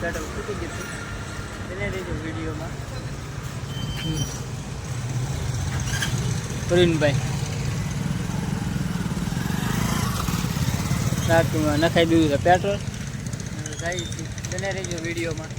Petrol ફૂટી ગયું એને રેજો વિડીયોમાં પ્રવીણભાઈ ટાંકીમાં નખાઈ દીધું છે પેટ્રોલ જાય છે એને રેજો વિડીયોમાં.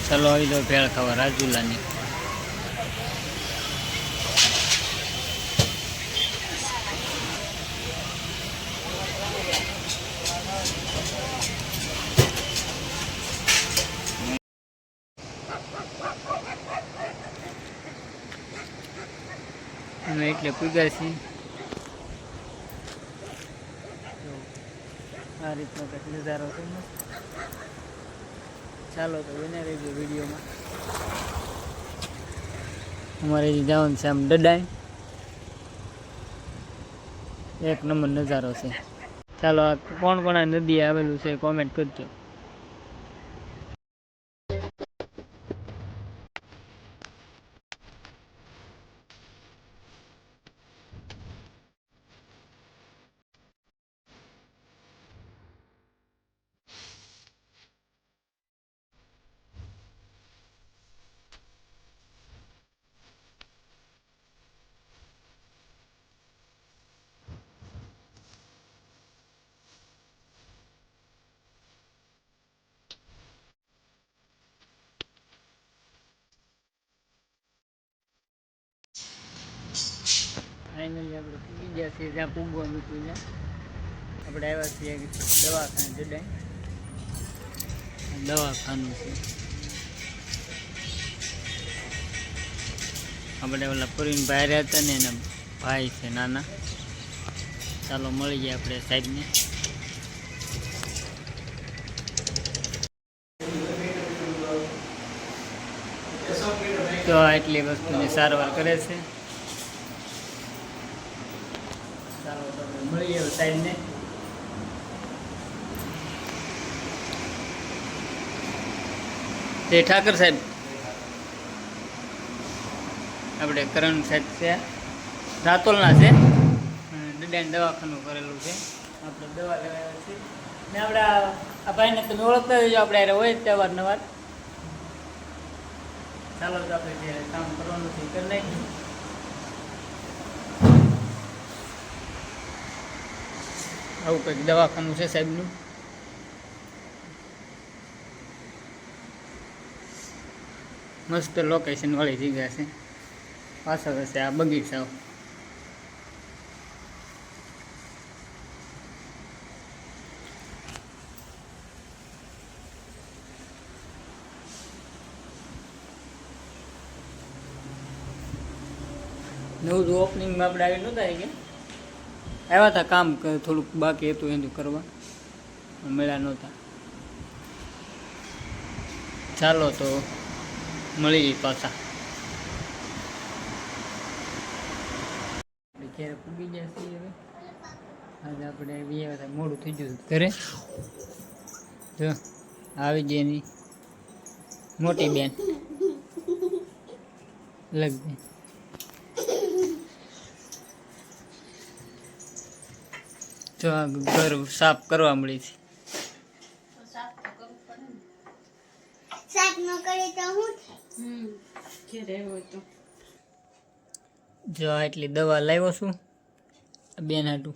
ચલો આવી દો ભેળ ખાવા રાજુલાની. અમે એટલે પૂગ્યા છીએ. આ રીતનો કંઈક નજારો છે. ચાલો તો બને રહેજો વિડીયોમાં. અમારે જવાનું છે આમ ડડાઈ, એક નંબર નજારો છે. ચાલો આ કોણ કોણ આ નદી આવેલું છે કોમેન્ટ કરજો. ફાઇનલી આપણે પૂગી ગયા છીએ જ્યાં પૂગવાનું હતું ત્યાં. આપણે આવ્યા છીએ દવાખાને જડાઈ. દવાખાનું છે આપણે ઓલા પ્રવીણભાઈ રહ્યા હતા ને એના ભાઈ છે નાના. ચાલો મળી ગયા આપણે સાહેબને. તો એટલી વસ્તુની સારવાર કરે છે. ચાલો તો મળીએ સાહેબને. તે ઠાકર સાહેબ આપણે કરણ સાહેબ છે રાતોલના છે. ડડાઈને દવાખાનું કરેલું છે. આપણે દવા લેવાયા છીએ ને આપણે આ ભાઈને તમે ઓળખતા જજો. આપણે યારે હોય જ અવારનવાર. ચાલો તો આપણે જે કામ કરવાનું છે કરી નાખીએ. આવું કંઈક દવાખાનું છે સાહેબનું. મસ્ત લોકેશન વાળી જગ્યા છે. પાછળ હશે આ બગીચાઓ. નવું ઓપનિંગમાં આપણે આવી નહોતા કે આવ્યા હતા. કામ થોડુંક બાકી હતું એનું કરવા, મળ્યા નહોતા. ચાલો તો મળી પાછા. ક્યારે પૂગી ગયા છીએ હવે. આજે આપણે આવ્યા હતા મોડું થઈ ગયું ઘરે. જો આવી ગઈ એની મોટી બેન લગભગ. જો આ ઘર સાફ કરવા મળી છે. જો એટલી દવા લાવ્યો છું બેન હાટું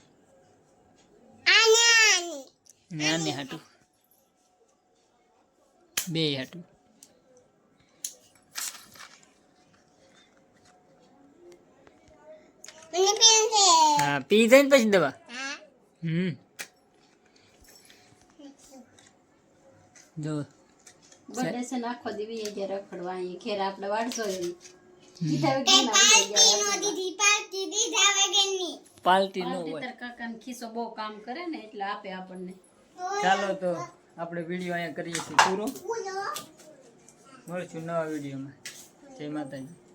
ને આને હાટું, બે હાટું. હા પી જાય ને પછી દવા. જો બર્થડે છે નાખો દેવી એ જે રખડવા અહીં ખેર આપણે વાડજો એવી પાલટી ન પાલટી હોય. તાર કાકાનો ખિસ્સો બહુ કામ કરે ને એટલે આપે આપણને. ચાલો તો આપણે વિડીયો અહીંયા કરીએ છીએ પૂરો. મળશું નવા વિડીયોમાં. જય માતાજી.